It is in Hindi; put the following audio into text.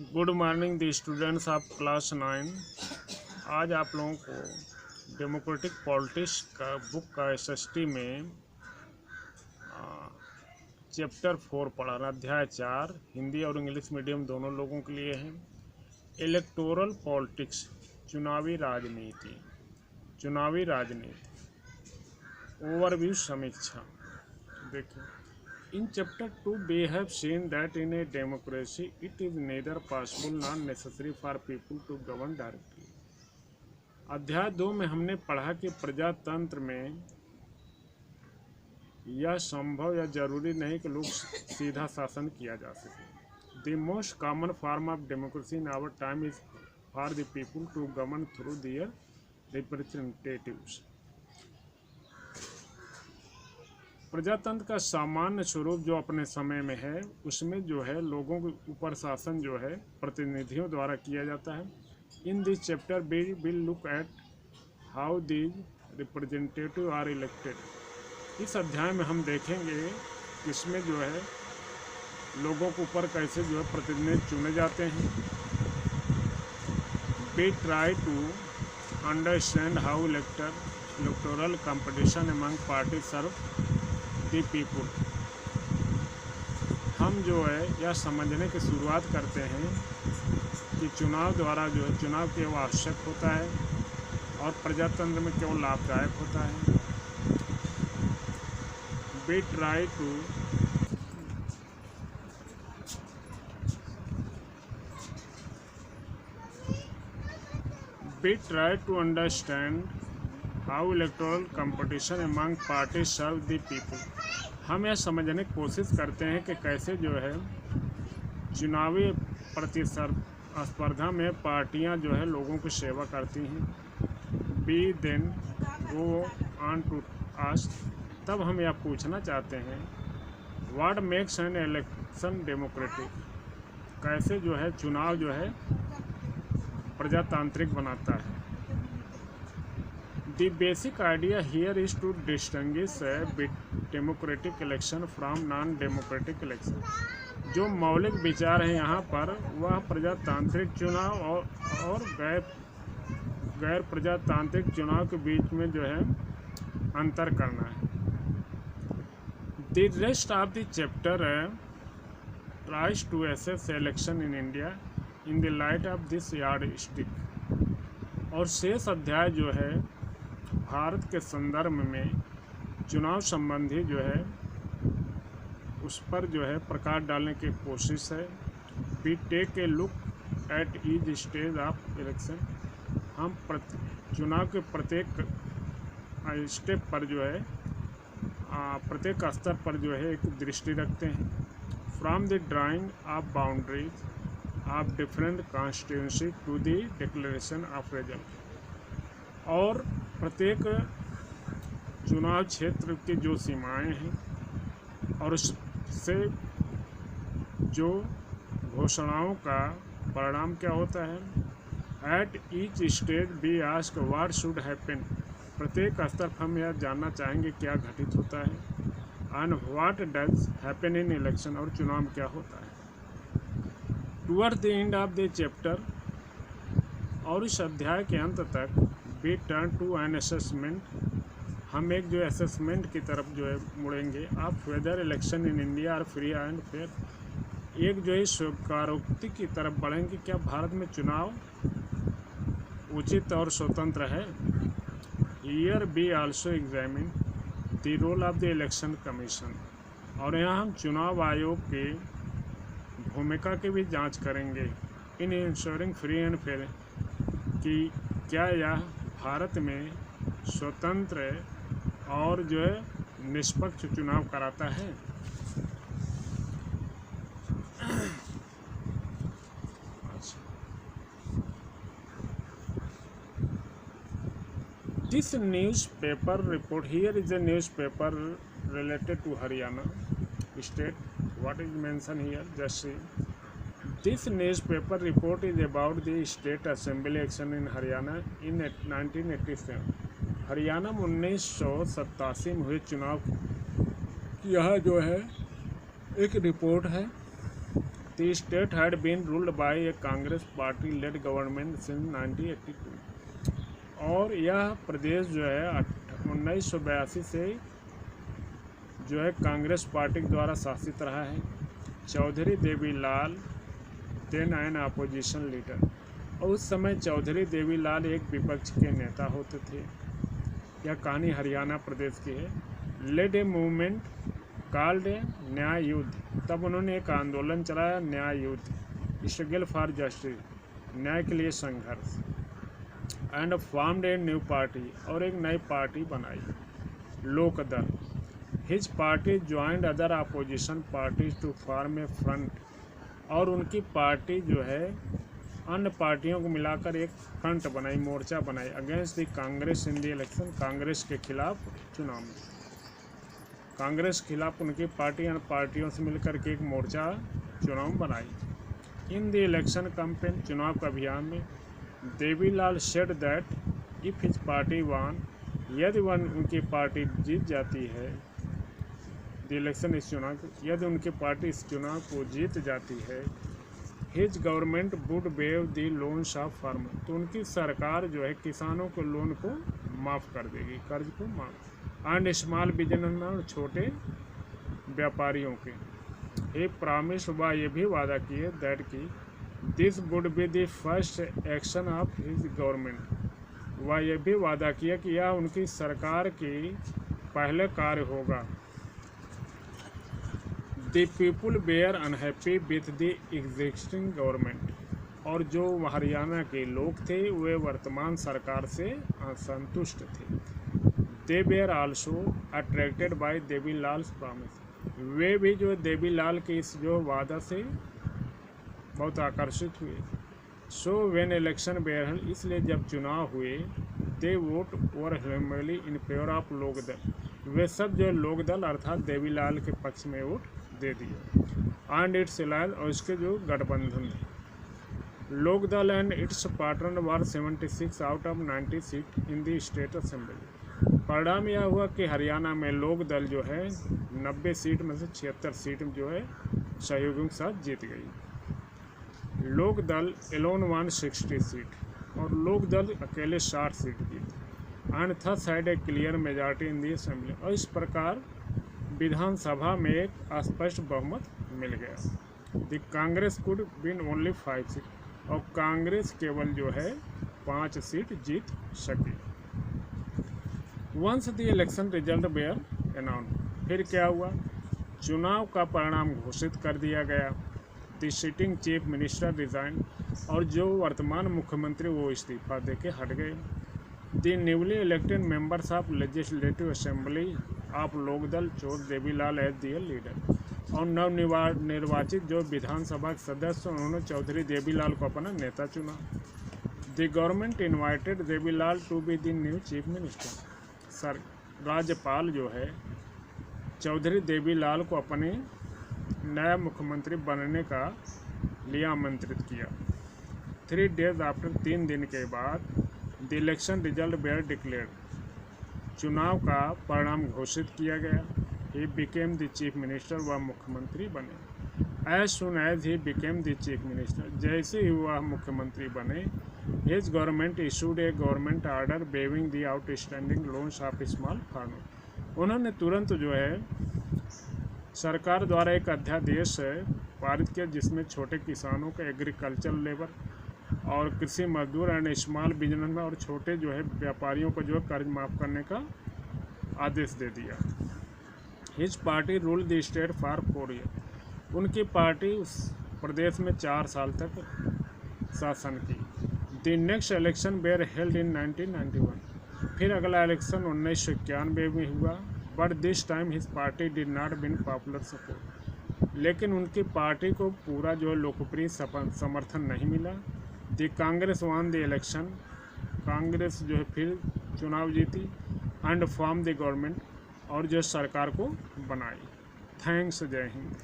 Good morning the students of class 9। आज आप लोगों को डेमोक्रेटिक पॉलिटिक्स का बुक का एसएसटी में चैप्टर 4 पढ़ाना। अध्याय 4 हिंदी और इंग्लिश मीडियम दोनों लोगों के लिए है। इलेक्टोरल पॉलिटिक्स, चुनावी राजनीति। ओवरव्यू, समीक्षा। देखिए, in chapter 2 we have seen that in a democracy it is neither possible nor necessary for people to govern directly। अध्याय 2 में हमने पढ़ा कि प्रजातंत्र में यह संभव या जरूरी नहीं कि लोग सीधा शासन किया जा सके। The most common form of democracy in our time is for the people to govern through their representatives. प्रजातंत्र का सामान्य स्वरूप जो अपने समय में है, उसमें जो है लोगों के ऊपर शासन जो है प्रतिनिधियों द्वारा किया जाता है। In this chapter we will look at how these representative are elected. इस अध्याय में हम देखेंगे कि इसमें जो है लोगों के ऊपर कैसे जो है प्रतिनिधि चुने जाते हैं। We try to understand how electoral competition among party serve the people. हम जो है यह समझने की शुरुआत करते हैं कि चुनाव द्वारा जो है चुनाव केवल आवश्यक होता है और प्रजातंत्र में केवल लाभदायक होता है। We try to understand how electoral competition among party serve the people. हम यह समझने की कोशिश करते हैं कि कैसे जो है चुनावी प्रतिस्पर्धा में पार्टियां जो है लोगों की सेवा करती हैं। We then go on to ask, तब हम यह पूछना चाहते हैं what makes an election democratic. कैसे जो है चुनाव जो है प्रजातांत्रिक बनाता है। The basic idea here is to distinguish democratic election from non-democratic election। जो मौलिक विचार है यहाँ पर वह प्रजातांत्रिक चुनाव और गैर प्रजातांत्रिक चुनाव के बीच में जो है अंतर करना है। The rest of the chapter tries to assess election in India in the light of this yardstick। और शेष अध्याय जो है भारत के संदर्भ में चुनाव संबंधी जो है उस पर जो है प्रकाश डालने की कोशिश है। We take a look at each stage of election. हम चुनाव के प्रत्येक स्टेप पर जो है प्रत्येक स्तर पर जो है एक दृष्टि रखते हैं। From the drawing of boundaries of different constituency to the declaration of result. और प्रत्येक चुनाव क्षेत्र की जो सीमाएं हैं और उससे जो घोषणाओं का परिणाम क्या होता है। At each stage we ask what should happen. प्रत्येक स्तर पर हम यह जानना चाहेंगे क्या घटित होता है। And what does happen in election, और चुनाव में क्या होता है। Toward the end of the chapter, और इस अध्याय के अंत तक we turn to an assessment. हम एक जो असेसमेंट की तरफ जो है मुड़ेंगे। आप whether election in India are free and fair. एक जो है स्वीकारोक्ति की तरफ बढ़ेंगे, क्या भारत में चुनाव उचित और स्वतंत्र है। Here we also examine the role of the election commission. और यहाँ हम चुनाव आयोग की भूमिका की भी जांच करेंगे इन इंश्योरिंग फ्री एंड फेयर, कि क्या यह भारत में स्वतंत्र और जो है निष्पक्ष चुनाव कराता है। This newspaper report, here is a newspaper related to Haryana state. What is mentioned here? Just see. This newspaper report is about the state assembly election in Haryana in 1987। Haryana में 1987 में हुए चुनाव की यह जो है एक रिपोर्ट है। The state had been ruled by a Congress party led government since 1982 और यह प्रदेश जो है 1982 से जो है कांग्रेस पार्टी के द्वारा शासित रहा है। Chaudhary Devi Lal then an opposition leader और उस समय चौधरी देवीलाल एक विपक्ष के नेता होते थे। यह कहानी हरियाणा प्रदेश की है। लेड ए मूवमेंट कॉल्ड न्याय युद्ध, तब उन्होंने एक आंदोलन चलाया न्याय युद्ध, स्ट्रगल फॉर जस्टिस, न्याय के लिए संघर्ष, and formed a new party और एक नई पार्टी बनाई Lok Dal. His party joined other opposition parties to form a front और उनकी पार्टी जो है अन्य पार्टियों को मिलाकर एक फ्रंट बनाई, मोर्चा बनाई against the Congress in the election, Congress के खिलाफ चुनाव में। कांग्रेस के खिलाफ उनकी पार्टी अन्य पार्टियों से मिलकर के एक मोर्चा चुनाव बनाई। इन द इलेक्शन कैंपेन, चुनाव का अभियान में, Devilal said that if his party one, यदि उनकी पार्टी जीत जाती है, द इलेक्शन इस चुनाव, यदि उनकी पार्टी इस चुनाव को जीत जाती है, his government would wave the loans of farmer, तो उनकी सरकार जो है किसानों के लोन को माफ़ कर देगी, कर्ज को माफ़, एंड स्मॉल बिजनेसमैन, छोटे व्यापारियों के। ये प्रॉमिस हुआ, ये भी वादा किए दैट की this would be the first action of his government, वह यह भी वादा किया कि यह उनकी सरकार की पहले कार्य होगा। The people were unhappy with the existing government, और जो हरियाणा के लोग थे वे वर्तमान सरकार से असंतुष्ट थे। They were also attracted by Devilal promise, वे भी जो देवीलाल के इस जो वादा से बहुत आकर्षित हुए। So when election were held, इसलिए जब चुनाव हुए, they vote overwhelmingly in favour of Lokdal, वे सब जो लोकदल अर्थात देवीलाल के पक्ष में वोट दे दिए। एंड इट्स अलायंस, और इसके जो गठबंधन थे, Lok Dal and its partner were 76 out of 90 seat in the state assembly. परिणाम यह हुआ कि हरियाणा में लोकदल जो है 90 सीट में से 76 सीट में जो है सहयोगियों के साथ जीत गई। लोकदल एलोन वन 60 सीट और लोकदल अकेले 60 सीट जीती। And third side A clear majority in the assembly, और इस प्रकार विधानसभा में एक स्पष्ट बहुमत मिल गया। The Congress could win only 5 seat, और कांग्रेस केवल जो है 5 सीट जीत सकी। Once the election result were announce, फिर क्या हुआ, चुनाव का परिणाम घोषित कर दिया गया। The sitting chief minister resign, और जो वर्तमान मुख्यमंत्री वो इस्तीफा देके हट गए। The newly elected members of legislative assembly of Lok Dal chose Devi Lal as their leader, और नवनिर्वाचित जो विधानसभा के सदस्य उन्होंने चौधरी देवीलाल को अपना नेता चुना। The government invited Devi Lal to be the new chief minister, सर राज्यपाल जो है चौधरी देवीलाल को अपने नया मुख्यमंत्री बनने का लिए आमंत्रित किया। 3 डेज आफ्टर, 3 दिन के बाद, the election result were declared, चुनाव का परिणाम घोषित किया गया। He became the chief minister, वह मुख्यमंत्री बने। As soon as he became the chief minister, जैसे ही वह मुख्यमंत्री बने, his government issued a government order waiving the outstanding loans of small farmer, उन्होंने तुरंत जो है सरकार द्वारा एक अध्यादेश पारित किया जिसमें छोटे किसानों का एग्रीकल्चर लेबर और कृषि मजदूर एंड स्मॉल बिजनेस में और छोटे जो है व्यापारियों को जो है कर्ज माफ़ करने का आदेश दे दिया। His party rule the state for 4 year, उनकी पार्टी उस प्रदेश में 4 साल तक शासन की। The next election were held in 1991, फिर अगला इलेक्शन 1991 में हुआ। But this time his party did not win popular support, लेकिन उनकी पार्टी को पूरा जो लोकप्रिय समर्थन नहीं मिला। The Congress one the election, Congress जो है फिर चुनाव जीती। एंड फॉर्म द गवर्नमेंट, और जो सरकार को बनाई। थैंक्स, जय हिंद।